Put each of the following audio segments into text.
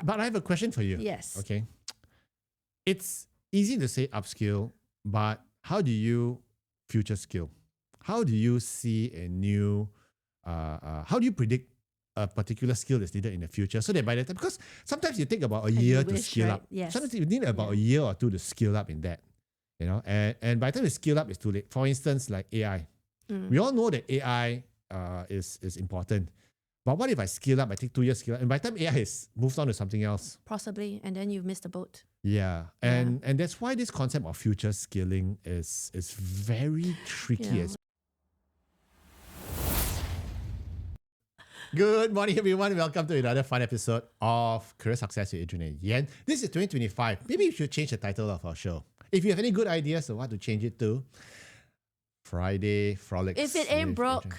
But I have a question for you. Yes. Okay. It's easy to say upskill, but how do you future skill? How do you see a new, how do you predict a particular skill that's needed in the future so that by the time, because sometimes you take about a year to skill right? up. Yes. Sometimes you need about a year or two to skill up in that, and by the time you skill up, it's too late. For instance, like AI. We all know that AI is important. But what if I skill up, I take 2 years skill up, and by the time AI has moved on to something else? Possibly, and then you've missed the boat. Yeah. And that's why this concept of future skilling is very tricky. Good morning, everyone. Welcome to another fun episode of Career Success with Adrian Yen. This is 2025. Maybe we should change the title of our show. If you have any good ideas of what to change it to, Friday Frolics. If it ain't broke,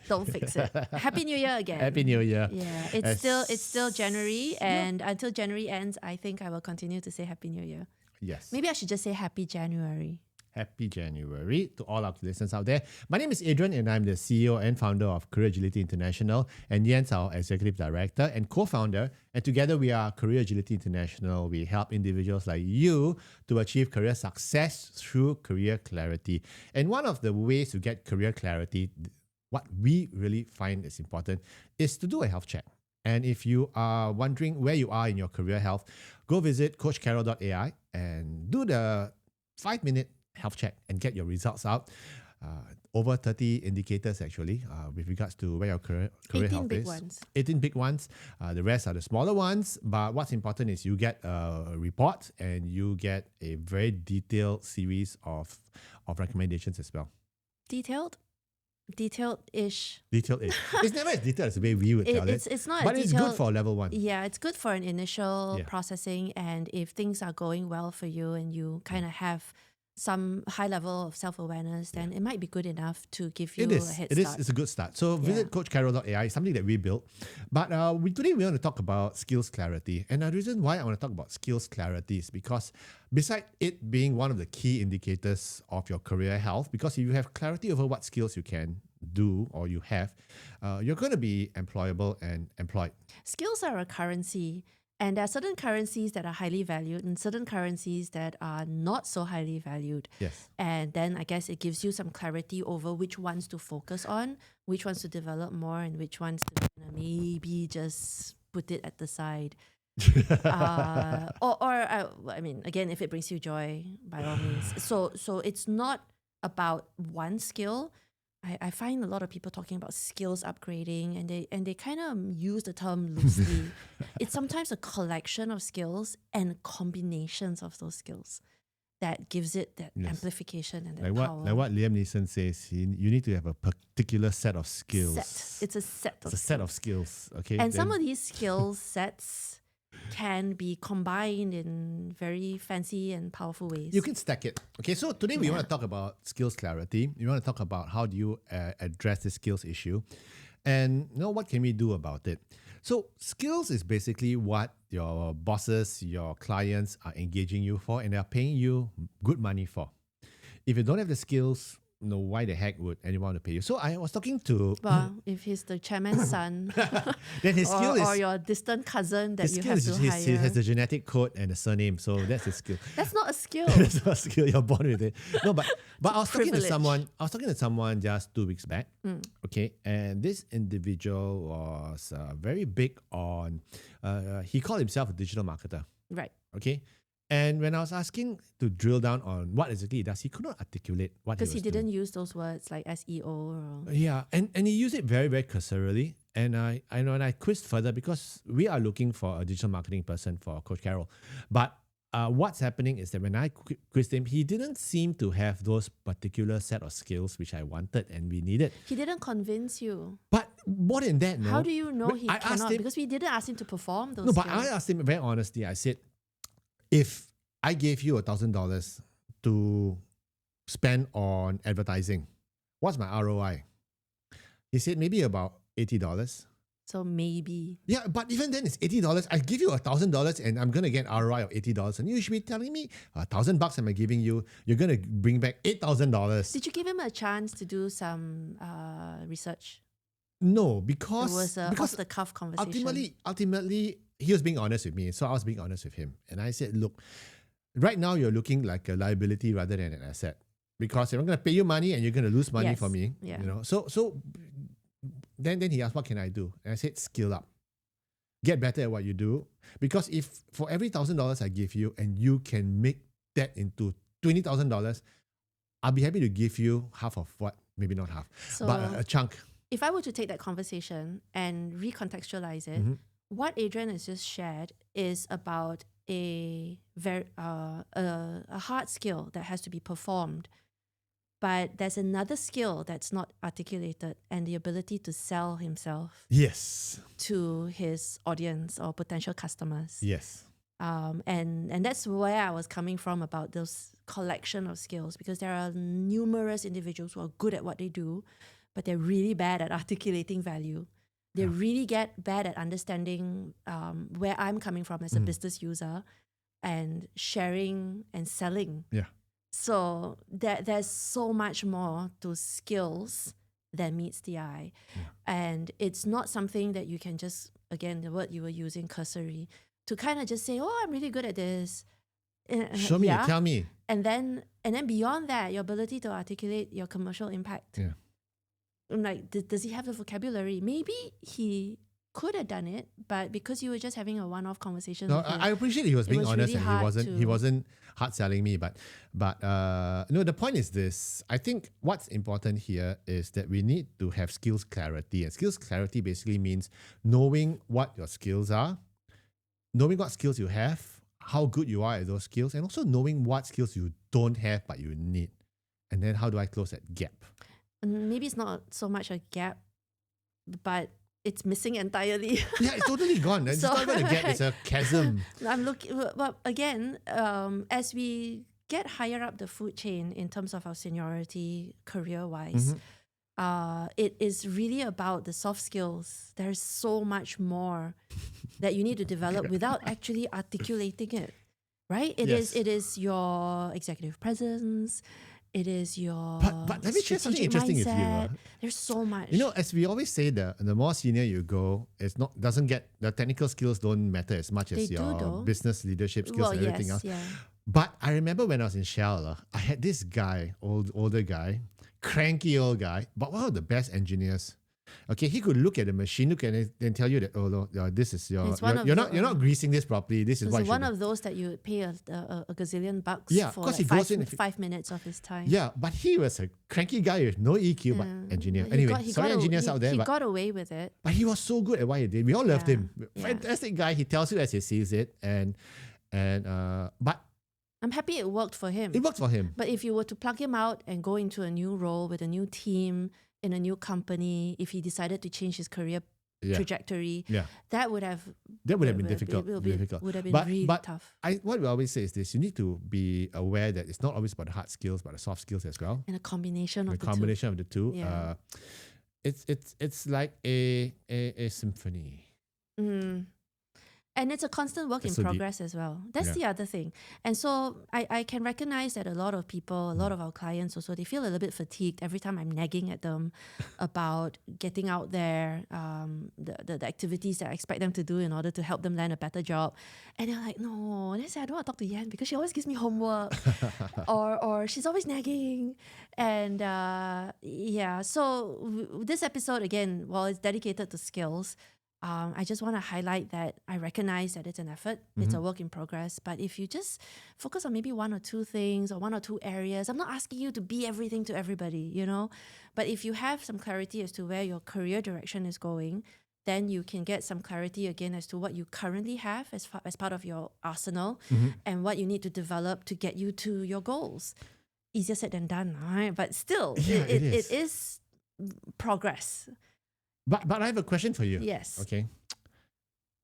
don't fix it. Happy New Year again. Happy New Year. Yeah, it's still January, and until January ends, I think I will continue to say Happy New Year. Yes. Maybe I should just say Happy January. Happy January to all our listeners out there. My name is Adrian, and I'm the CEO and founder of Career Agility International, and Yen's our executive director and co-founder. And together we are Career Agility International. We help individuals like you to achieve career success through career clarity. And one of the ways to get career clarity, what we really find is important, is to do a health check. And if you are wondering where you are in your career health, go visit coachcarol.ai and do the 5-minute health check and get your results out. Over 30 indicators actually with regards to where your career health big is. Ones. 18 big ones. The rest are the smaller ones. But what's important is you get a report and you get a very detailed series of recommendations as well. Detailed-ish. Detailed-ish. It's never as detailed as the way we would tell it. It's not but as it's good for level 1. Yeah, it's good for an initial processing, and if things are going well for you and you kind of have some high level of self-awareness, then it might be good enough to give you a head start. It's a good start. So visit coachcarol.ai, something that we built. But today we want to talk about skills clarity. And the reason why I want to talk about skills clarity is because beside it being one of the key indicators of your career health, because if you have clarity over what skills you can do or you have, you're going to be employable and employed. Skills are a currency. And there are certain currencies that are highly valued and certain currencies that are not so highly valued. Yes. And then I guess it gives you some clarity over which ones to focus on, which ones to develop more, and which ones to maybe just put it at the side. I mean, again, if it brings you joy, by all means. So it's not about one skill. I find a lot of people talking about skills upgrading, and they kind of use the term loosely. It's sometimes a collection of skills and combinations of those skills that gives it that amplification and that power. Like what Liam Neeson says, you need to have a particular set of skills. It's a set of skills. Okay. And some of these skill sets can be combined in very fancy and powerful ways. You can stack it. Okay, so today we want to talk about skills clarity. We want to talk about how do you address the skills issue, and what can we do about it. So skills is basically what your bosses, your clients are engaging you for, and they are paying you good money for. If you don't have the skills, why the heck would anyone want to pay you? So I was talking to... Well, if he's the chairman's son, then his skill is... Or your distant cousin that you have to hire. He has the genetic code and the surname, so that's his skill. That's not a skill. That's not a skill, you're born with it. No, but I was talking to someone just 2 weeks back, okay, and this individual was very big on... he called himself a digital marketer. Right. Okay. And when I was asking to drill down on what exactly he does, he could not articulate what he was doing. Because he didn't use those words like SEO or... Yeah, and he used it very, very cursorily. And I quizzed further because we are looking for a digital marketing person for Coach Carol. But what's happening is that when I quizzed him, he didn't seem to have those particular set of skills which I wanted and we needed. He didn't convince you. But more than that, How do you know he cannot? Because we didn't ask him to perform those skills. But I asked him very honestly. I said, if I gave you $1,000 to spend on advertising, what's my ROI? He said maybe about $80. So maybe. Yeah, but even then it's $80. I give you $1,000 and I'm gonna get ROI of $80. And you should be telling me $1,000 am I giving you? You're gonna bring back $8,000. Did you give him a chance to do some research? No, because it was a off the cuff conversation. Ultimately, he was being honest with me, so I was being honest with him. And I said, look, right now you're looking like a liability rather than an asset. Because I'm going to pay you money and you're going to lose money Yes. for me. Yeah. You know, so then he asked, what can I do? And I said, skill up. Get better at what you do. Because if for every $1,000 I give you and you can make that into $20,000, I'll be happy to give you half of what, maybe not half, So but a chunk. if I were to take that conversation and recontextualize it, what Adrian has just shared is about a hard skill that has to be performed. But there's another skill that's not articulated, and the ability to sell himself Yes. to his audience or potential customers. Yes. And that's where I was coming from about those collection of skills, because there are numerous individuals who are good at what they do, but they're really bad at articulating value. They really get bad at understanding where I'm coming from as a business user and sharing and selling. Yeah. So there's so much more to skills than meets the eye. Yeah. And it's not something that you can just, again, the word you were using, cursory, to kind of just say, oh, I'm really good at this. Show me, tell me. And then beyond that, your ability to articulate your commercial impact. Yeah. I'm like, does he have the vocabulary? Maybe he could have done it, but because you were just having a one-off conversation. No, with him, I appreciate he was being was honest really and hard he wasn't hard selling me. But no, the point is this. I think what's important here is that we need to have skills clarity. And skills clarity basically means knowing what your skills are, knowing what skills you have, how good you are at those skills, and also knowing what skills you don't have but you need. And then how do I close that gap? Maybe it's not so much a gap, but it's missing entirely. Yeah, it's totally gone. It's not even a gap, it's a chasm. I'm looking, well, again, as we get higher up the food chain in terms of our seniority, career-wise, it is really about the soft skills. There's so much more that you need to develop without actually articulating it, right? It is your executive presence. It is your But let me share something interesting with you. mindset. There's so much. You know, as we always say, the more senior you go, the technical skills don't matter as much as They do, your though. business leadership skills and everything else. Yeah. But I remember when I was in Shell, I had this guy, older guy, cranky old guy, but one of the best engineers. Okay, he could look at the machine, look at it, and tell you that, oh, no, this is you're not greasing this properly. This is It's what one of those that you would pay a gazillion bucks for because like he goes in 5 minutes of his time. Yeah, but he was a cranky guy with no EQ, but engineer. Anyway, sorry, engineers out there. He but got away with it. But he was so good at what he did. We all loved him. Yeah. Fantastic guy. He tells you as he sees it, but I'm happy it worked for him. it worked for him. But if you were to plug him out and go into a new role with a new team in a new company, if he decided to change his career trajectory, that would have been difficult. Would have been really tough. What we always say is this: you need to be aware that it's not always about the hard skills, but the soft skills as well. And a combination of the two. Yeah. It's like a symphony. And it's a constant work in progress as well. That's the other thing. And so I can recognize that a lot of people, a lot of our clients also, they feel a little bit fatigued every time I'm nagging at them about getting out there, the activities that I expect them to do in order to help them land a better job. And they're like, no, they say I don't want to talk to Yen because she always gives me homework or she's always nagging. And so this episode, again, while it's dedicated to skills, I just want to highlight that I recognize that it's an effort, it's a work in progress. But if you just focus on maybe one or two things or one or two areas, I'm not asking you to be everything to everybody, you know. But if you have some clarity as to where your career direction is going, then you can get some clarity again as to what you currently have as part of your arsenal and what you need to develop to get you to your goals. Easier said than done, right? But still, it is progress. But I have a question for you. Yes. Okay.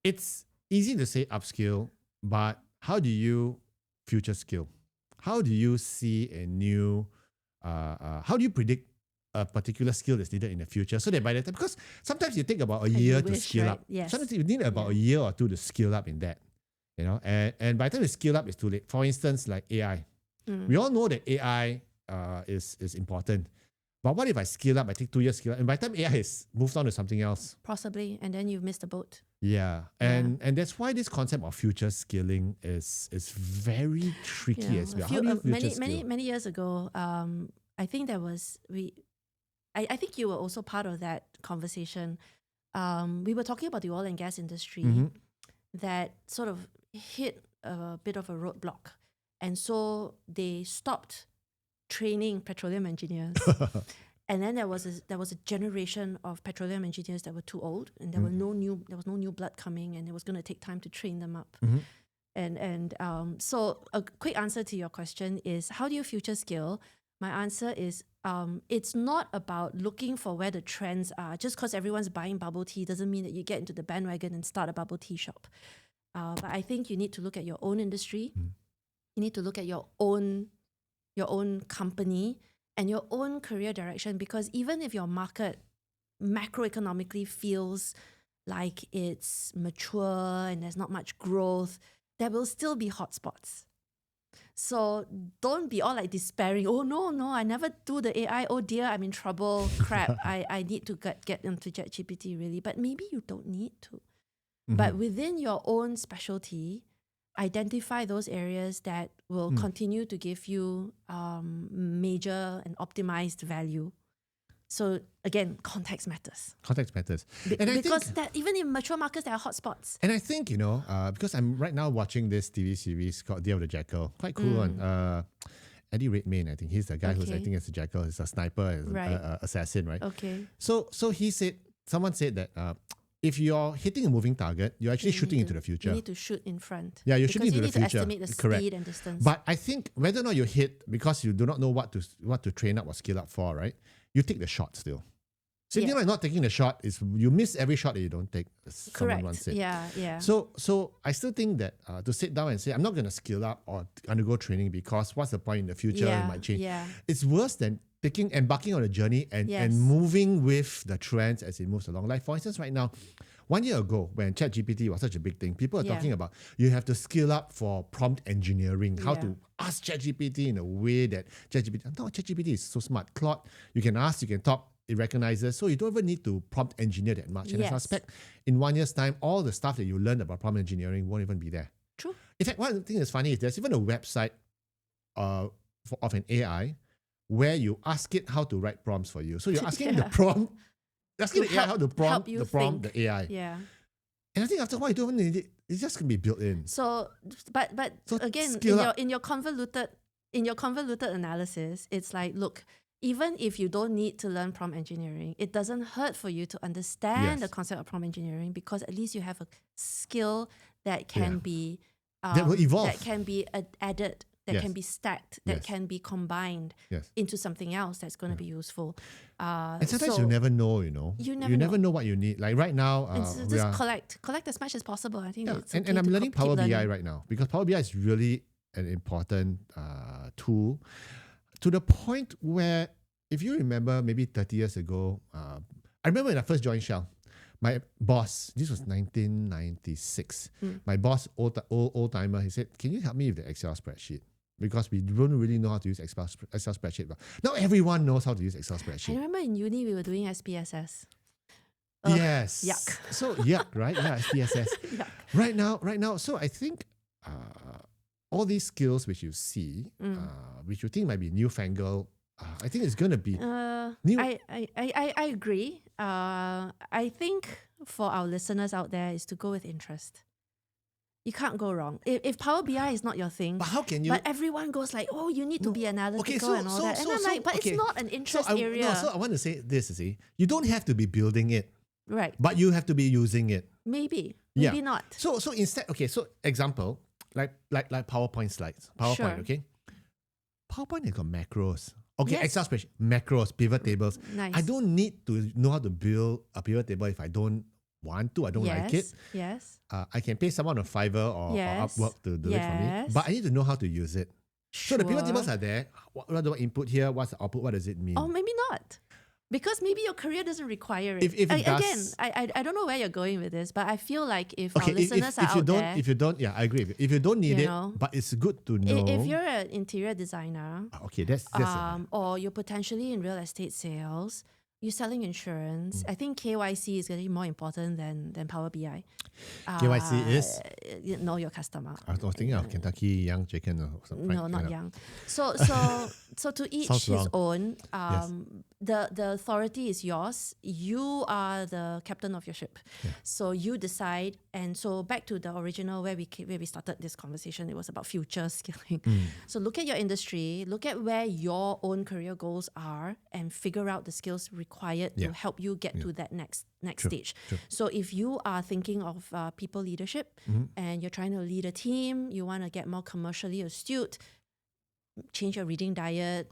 It's easy to say upskill, but how do you future skill? How do you see a new, how do you predict a particular skill that's needed in the future so that by the time, because sometimes you take about a year to skill up. Yes. Sometimes you need about a year or two to skill up in that, you know, and by the time you skill up, it's too late. For instance, like AI. We all know that AI is important. But what if I skill up, I take 2 years skill up, and by the time AI has moved on to something else? Possibly, and then you've missed the boat. Yeah. And that's why this concept of future skilling is very tricky as well. How do you future many years ago, I think there was I think you were also part of that conversation. We were talking about the oil and gas industry that sort of hit a bit of a roadblock. And so they stopped training petroleum engineers. And then there was a generation of petroleum engineers that were too old, and there was no new blood coming, and it was going to take time to train them up. So a quick answer to your question is, how do you future skill? My answer is, it's not about looking for where the trends are. Just because everyone's buying bubble tea doesn't mean that you get into the bandwagon and start a bubble tea shop. But I think you need to look at your own industry. You need to look at your own company and your own career direction, because even if your market macroeconomically feels like it's mature and there's not much growth, there will still be hotspots. So don't be all like despairing. Oh no, I never do the AI. Oh dear, I'm in trouble. Crap, I need to get into ChatGPT really. But maybe you don't need to. But within your own specialty, identify those areas that will continue to give you major and optimized value. So again, context matters. Context matters. Because that even in mature markets, there are hotspots. And I think, because I'm right now watching this TV series called Day of the Jackal. Quite cool one. Eddie Redmayne, I think. He's the guy who's acting as the jackal. He's a sniper, assassin, right? Okay. So someone said that if you're hitting a moving target, you're actually shooting into the future. You need to shoot in front. Yeah, you're shooting into the future. You need to estimate the speed and distance. But I think whether or not you hit, because you do not know what to train up or skill up for, right? You take the shot still. Same thing like not taking the shot is you miss every shot that you don't take. Someone once said. Yeah. So I still think that to sit down and say, I'm not going to skill up or undergo training because what's the point in the future? It might change. Yeah. It's worse than embarking on a journey and moving with the trends as it moves along. Like for instance, right now, 1 year ago, when ChatGPT was such a big thing, people are talking about you have to skill up for prompt engineering, how to ask ChatGPT in a way that ChatGPT is so smart. Claude, you can ask, you can talk, it recognizes, so you don't even need to prompt engineer that much. And I suspect in 1 year's time, all the stuff that you learned about prompt engineering won't even be there. True. In fact, one thing that's funny is there's even a website of an AI where you ask it how to write prompts for you. So you're asking the prompt, asking the AI how to prompt the AI. Yeah. And I think after a while, you don't even need it. It's just going to be built in. So, but again, in your convoluted analysis, it's like, look, even if you don't need to learn prompt engineering, it doesn't hurt for you to understand the concept of prompt engineering, because at least you have a skill that can be that will evolve, that can be added, that can be stacked, that can be combined into something else that's going to be useful. And sometimes you never know, You never know what you need. Like right now, just collect as much as possible. I think it's okay and I'm to learning keep Power BI learning. right now, because Power BI is really an important tool, to the point where, if you remember, maybe 30 years ago, I remember when I first joined Shell, my boss, this was 1996, my boss, old timer, he said, can you help me with the Excel spreadsheet? Because we don't really know how to use Excel spreadsheet. But now everyone knows how to use Excel spreadsheet. I remember in uni we were doing SPSS. Yes. Yuck. So yuck, right? Yeah, SPSS. Yuck. Right now. So I think all these skills which you see, which you think might be newfangled, I think it's going to be new. I agree. I think for our listeners out there is to go with interest. You can't go wrong. If Power BI is not your thing, but how can you? But everyone goes like, oh, you need to be analytical and all that. And I'm like, but it's not an interest area. So I want to say this, you don't have to be building it. Right. But you have to be using it. Maybe not. So instead, so example, like PowerPoint slides. PowerPoint, okay? PowerPoint has got macros. Okay, Yes. Excel spreadsheet, macros, pivot tables. Nice. I don't need to know how to build a pivot table if I don't want to, I don't like it. Yes. I can pay someone on Fiverr or Upwork to do it for me. But I need to know how to use it. Sure. So the pivot tables are there. What do I input here? What's the output? What does it mean? Oh, maybe not. Because maybe your career doesn't require it. If it Again, does- I don't know where you're going with this, but I feel like if Okay, our listeners are out there, if you don't, yeah, I agree. If you don't need You it, know, but it's good to know. if you're an interior designer, Okay, that's or you're potentially in real estate sales, you're selling insurance. I think KYC is getting more important than Power BI. KYC is? You know your customer. I was thinking of Kentucky Young Chicken or something. No, not young. So to each Sounds his wrong. own. The authority is yours. You are the captain of your ship. Yeah. So you decide. And so back to the original where we started this conversation, it was about future skilling. So look at your industry, look at where your own career goals are, and figure out the skills required to help you get to that next stage. True. So if you are thinking of people leadership and you're trying to lead a team, you want to get more commercially astute, change your reading diet,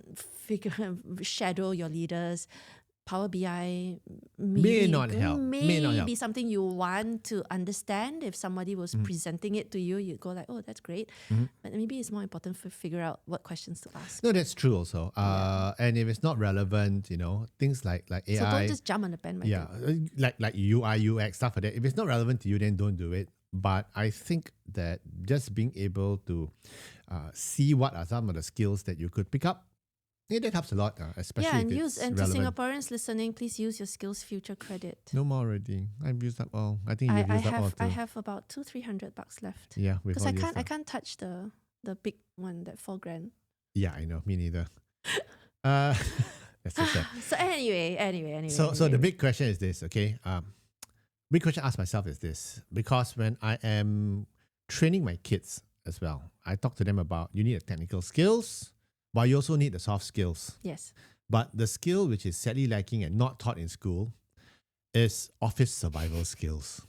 shadow your leaders. Power BI May not help. be something you want to understand. If somebody was presenting it to you, you'd go like, oh, that's great. But maybe it's more important to figure out what questions to ask. No, that's true also. And if it's not relevant, things like AI. So don't just jump on the bandwagon. like UI, UX, stuff like that. If it's not relevant to you, then don't do it. But I think that just being able to see what are some of the skills that you could pick up, that helps a lot, especially and if it's to relevant. Singaporeans listening, please use your skills future credit. No more already. I've used up all. I think you've used up all too. I have about $200-300 left. Yeah, because I can't touch the big one, that $4,000. Yeah, I know. Me neither. That's so sad. So anyway. So the big question is this, okay? Big question I ask myself is this, because when I am training my kids as well, I talk to them about you need the technical skills, but you also need the soft skills. Yes. But the skill which is sadly lacking and not taught in school is office survival skills.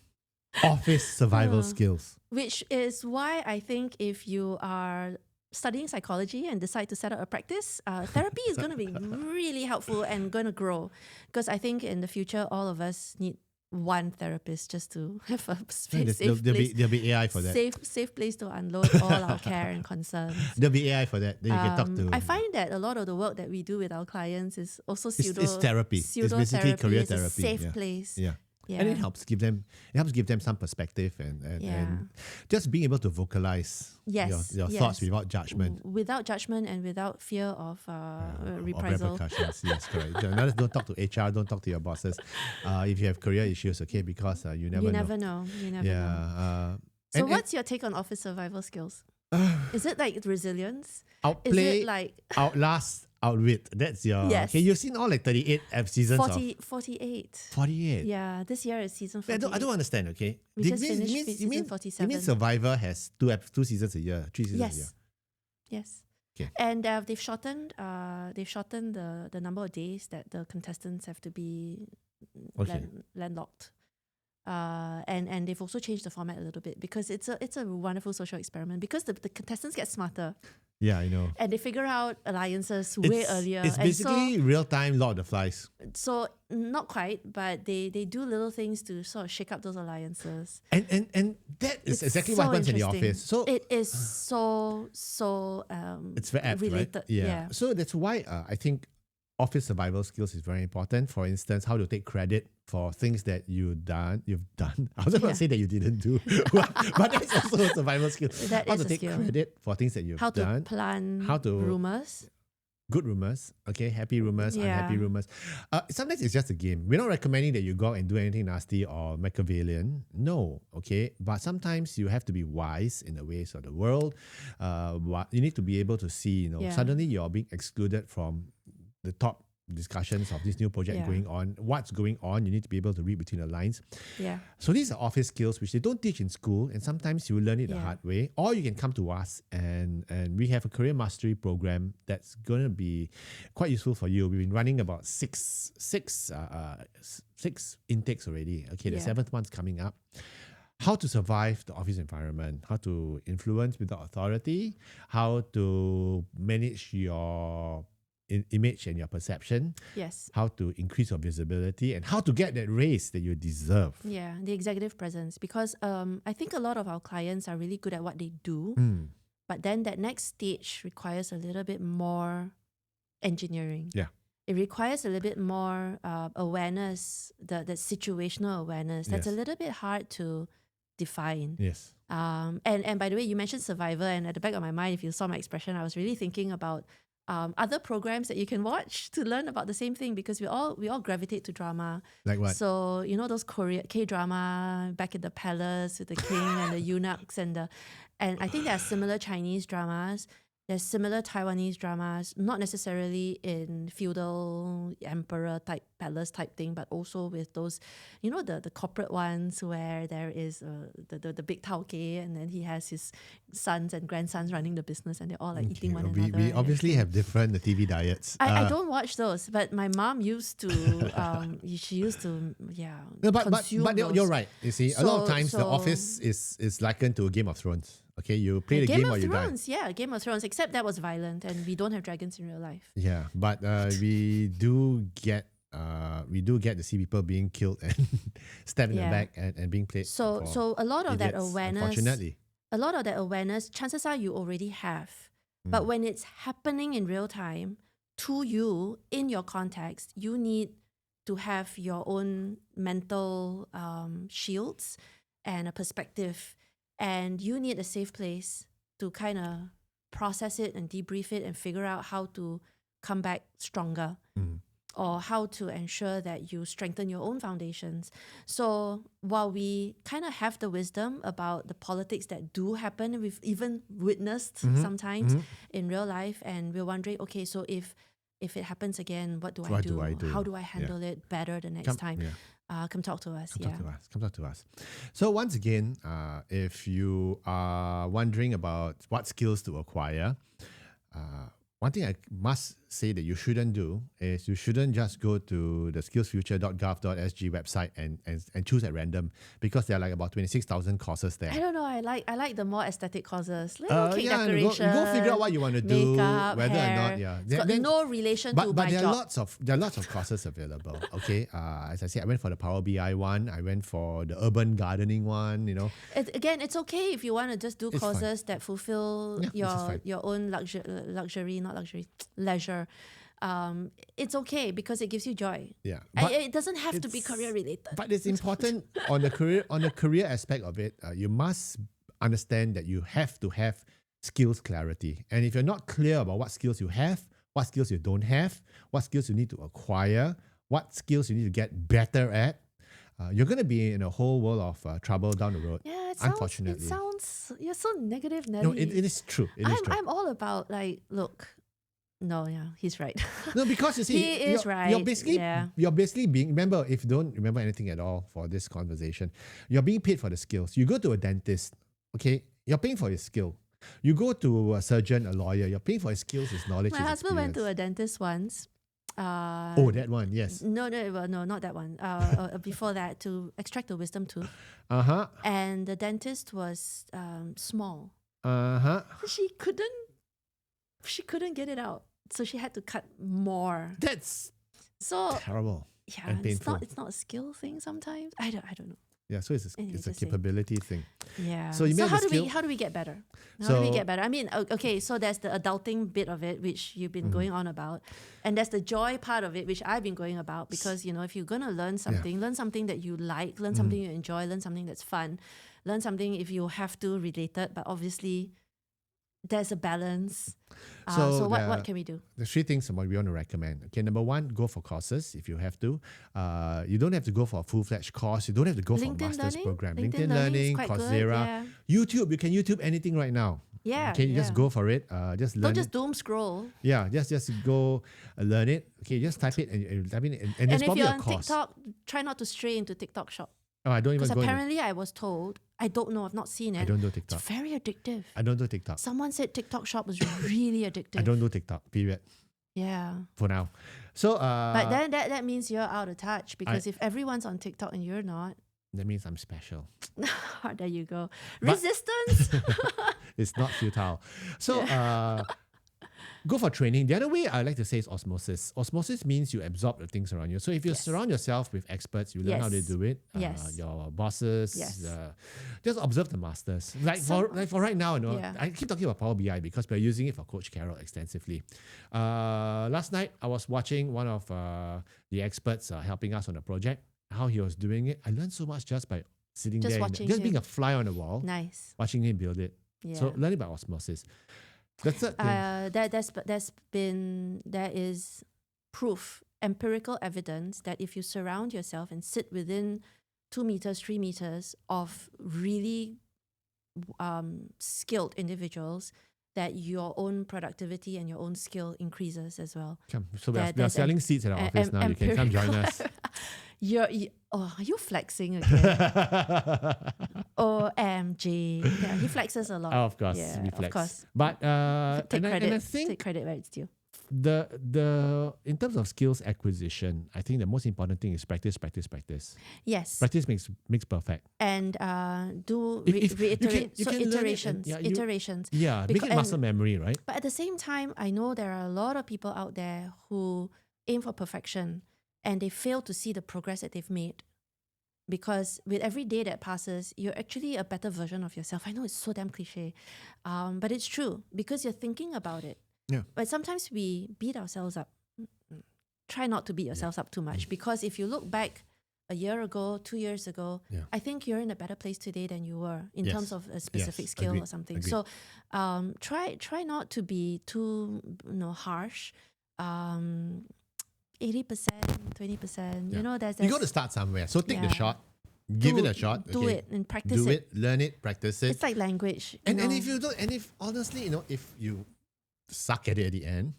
Office survival skills. Which is why I think if you are studying psychology and decide to set up a practice, therapy is going to be really helpful and going to grow. Because I think in the future, all of us need one therapist just to have a safe place. There'll be AI for that. Safe place to unload all our care and concerns. There'll be AI for that. Then you can talk to. I find that a lot of the work that we do with our clients is also it's therapy. It's basically career it's therapy. A safe place. Yeah. And it helps give them some perspective and just being able to vocalize your thoughts without judgment. Without judgment and without fear of reprisal. Or repercussions. Yes, correct. Don't talk to HR, don't talk to your bosses if you have career issues, okay? Because you never know. You never know. So what's your take on office survival skills? Is it like resilience? Outplay, is it like outlast, outwit. That's your... Yes. Okay, you've seen all like 38 seasons 48. 48. Yeah, this year is season 48. I don't understand, okay? We just finished season 47. You mean Survivor has two seasons a year, 3 seasons a year? Yes. Okay. And they've shortened the number of days that the contestants have to be landlocked. And they've also changed the format a little bit because it's a wonderful social experiment because the contestants get smarter. Yeah, I know. And they figure out alliances way earlier. It's basically real-time Lord of the Flies. So not quite, but they do little things to sort of shake up those alliances. And that is exactly what happens in the office. So it is so it's very apt, related. Right? Yeah. So that's why I think office survival skills is very important. For instance, how to take credit for things that you've done. I was about to say that you didn't do, but that's also a survival skill. That how is to a take skill. credit for things that you've How done. to plan rumors. Good rumors, okay, happy rumors, unhappy rumors. Sometimes it's just a game. We're not recommending that you go out and do anything nasty or Machiavellian. No, okay. But sometimes you have to be wise in the ways of the world. You need to be able to see, suddenly you're being excluded from the top discussions of this new project going on. What's going on? You need to be able to read between the lines. Yeah. So these are office skills which they don't teach in school, and sometimes you learn it the hard way. Or you can come to us and we have a career mastery program that's going to be quite useful for you. We've been running about six intakes already. Okay, the 7th one's coming up. How to survive the office environment, how to influence without authority, how to manage your image and your perception. Yes. How to increase your visibility and how to get that raise that you deserve. Yeah, the executive presence. Because I think a lot of our clients are really good at what they do, but then that next stage requires a little bit more engineering. Yeah. It it requires a little bit more awareness, the situational awareness. That's a Yes. little bit hard to define. Yes. And by the way, you mentioned Survivor, and at the back of my mind, if you saw my expression, I was really thinking about other programs that you can watch to learn about the same thing, because we all gravitate to drama. Like what? So you know those Korean K-drama, Back in the Palace with the king and the eunuchs and I think there are similar Chinese dramas. There's similar Taiwanese dramas, not necessarily in feudal emperor type palace type thing, but also with those, you know, the corporate ones where there is the big tauke, and then he has his sons and grandsons running the business, and they're all like eating one another. We and obviously everything. have different TV diets. I don't watch those, but my mom used to. She used to, No, consume but those. you're right. You see, a lot of So- times the so- office is likened to a Game of Thrones. Okay, you play the Game game of or you die. Thrones, yeah, Game of Thrones. Except that was violent, and we don't have dragons in real life. Yeah, but we do get to see people being killed and stabbed in the Yeah. back and being played. So for a lot of that idiots, awareness, unfortunately. chances are you already have. Mm. But when it's happening in real time to you in your context, you need to have your own mental shields and a perspective, and you need a safe place to kind of process it and debrief it and figure out how to come back stronger. Mm. Or how to ensure that you strengthen your own foundations. So while we kind of have the wisdom about the politics that do happen, we've even witnessed sometimes in real life, and we're wondering, okay, so if it happens again, what do I What do? do I do? How do I handle it better the next time? Yeah. Come talk to us. Come talk to us. So once again, if you are wondering about what skills to acquire, one thing I must say that you shouldn't do is you shouldn't just go to the skillsfuture.gov.sg website and choose at random, because there are like about 26,000 courses there. I don't know. I like the more aesthetic courses. Little cake You decoration. go figure out what you want to do, makeup, whether hair. or not. Yeah, It's got no relation to my there are job. lots of courses available. Okay, as I said, I went for the Power BI one. I went for the urban gardening one. You know, It's okay if you want to just do It's fine. courses that fulfill Yeah, which is fine. your own leisure. It's okay because it gives you joy. yeah. It doesn't have to be it's- career related. But it's important on the career aspect of it. You must understand that you have to have skills clarity. And if you're not clear about what skills you have, what skills you don't have, what skills you need to acquire, what skills you need to get better at, you're going to be in a whole world of trouble down the road. Yeah, Unfortunately. it sounds you're so negative, Nelly. No, it is true. It is true. I'm all about look. No, yeah, he's right. No, because you see, He is you're right, basically, yeah. you're basically being. Remember, if you don't remember anything at all for this conversation, you're being paid for the skills. You go to a dentist, okay, you're paying for his skill. You go to a surgeon, a lawyer, you're paying for his skills, his knowledge. My his husband went to experience. a dentist once. Oh, that one, yes. No, not that one. Before that, to extract the wisdom tooth, Uh huh. and the dentist was small. Uh huh. She couldn't get it out, so she had to cut more. That's So terrible. yeah, and painful. it's not a skill thing sometimes. I don't know. Yeah, so it's Anyway, a just saying. capability thing. Yeah. So you made how the skill- how do we get better? How do we So- get better? I mean, okay, so there's the adulting bit of it, which you've been going on about, and there's the joy part of it, which I've been going about, because if you're gonna learn something that you like, learn something you enjoy, learn something that's fun, learn something if you have to related, but obviously there's a balance. So what can we do? The three things we want to recommend. Okay, number one, go for courses if you have to. You don't have to go for a full-fledged course. You don't have to go for a LinkedIn master's learning? program. LinkedIn LinkedIn learning is Learning, quite good, Coursera, yeah. YouTube. You can YouTube anything right now. Yeah. Okay, you just yeah. go for it. Just learn. Don't just doom scroll. Yeah, just go learn it. Okay, just type it and type it, and And there's if probably you're a on course. TikTok, try not to stray into TikTok shop. Oh, I don't even Because go. apparently I was told, I don't know, I've not seen it. I don't do It's TikTok. very addictive. I don't do TikTok. Someone said TikTok shop was really addictive. I don't do TikTok. Period. Yeah. For now. So But then that means you're out of touch, because if everyone's on TikTok and you're not, that means I'm special. there you go. But- Resistance. It's not futile. So go for training. The other way I like to say is osmosis. Osmosis means you absorb the things around you. So if you surround yourself with experts, you learn how they Yes. do it. Yes. Your bosses, Yes. just observe the masters. For right now, Yeah. I keep talking about Power BI because we're using it for Coach Carol extensively. Last night I was watching one of the experts helping us on the project, how he was doing it. I learned so much just by sitting Just there, watching just being him. a fly on the wall, Nice. watching him build it. Yeah. So learning about osmosis. That's it. There is proof, empirical evidence that if you surround yourself and sit within 2 meters, 3 meters of really skilled individuals, that your own productivity and your own skill increases as well. So we are selling seats at our office now. You can come join us. Are you flexing again? OMG. Yeah, he flexes a lot. Oh, of course, Yeah, we flex. of course. But Take credit. and I think Take credit where it's due. the in terms of skills acquisition, I think the most important thing is practice. Yes. Practice makes perfect. And reiterate. You can learn it iterations. and, Iterations. Yeah, make it muscle memory, right? But at the same time, I know there are a lot of people out there who aim for perfection and they fail to see the progress that they've made. Because with every day that passes, you're actually a better version of yourself. I know it's so damn cliche, but it's true because you're thinking about it. Yeah. But sometimes we beat ourselves up. Try not to beat yourselves up too much because if you look back a year ago, 2 years ago, I think you're in a better place today than you were in terms of a specific skill agreed, or something. agreed. So try not to be too harsh. 80%, 20%. You know, there's You got to start somewhere. So take the shot, give it a shot. Do it and practice do it. learn it, practice it. It's like language. And if you don't, and if honestly, if you suck at it at the end,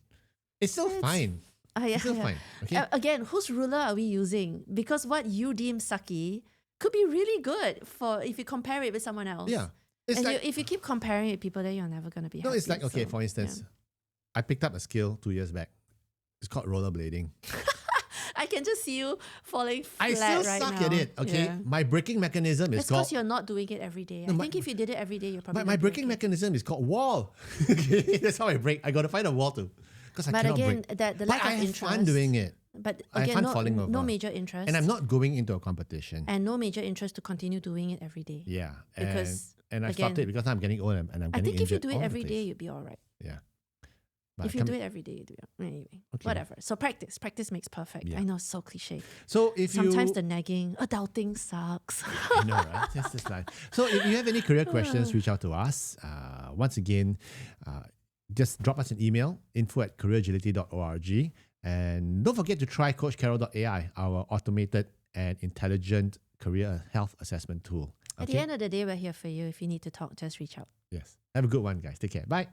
it's still fine. It's still fine. Okay. Again, whose ruler are we using? Because what you deem sucky could be really good for if you compare it with someone else. Yeah. If you keep comparing it with people, then you're never going to be happy. No, it's like, okay, for instance, I picked up a skill 2 years back. It's called rollerblading. I can just see you falling flat I still right suck now. at it, okay? Yeah. My braking mechanism is It's called... because you're not doing it every day. No, I think if you did it every day, you're probably My gonna be braking okay. mechanism is called wall. Okay, that's how I brake. I got to find a wall too. Because I But cannot again, brake. the But lack I of have interest. fun doing it. But I have again, fun falling over. no major interest. And I'm not going into a competition. And no major interest to continue doing it every day. Yeah. Because, and I stopped it because I'm getting old and I'm I getting think if you injured do it all the every day, place. you'll be all right. Yeah. But If you do it every day, you do it. Anyway, whatever. So practice makes perfect. Yeah. I know, so cliche. So if Sometimes you... the nagging, adulting sucks. I know, right? That's just life. So if you have any career questions, reach out to us. Once again, just drop us an email, info@careeragility.org. And don't forget to try CoachCarol.ai, our automated and intelligent career health assessment tool. At the end of the day, we're here for you. If you need to talk, just reach out. Yes. Have a good one, guys. Take care. Bye.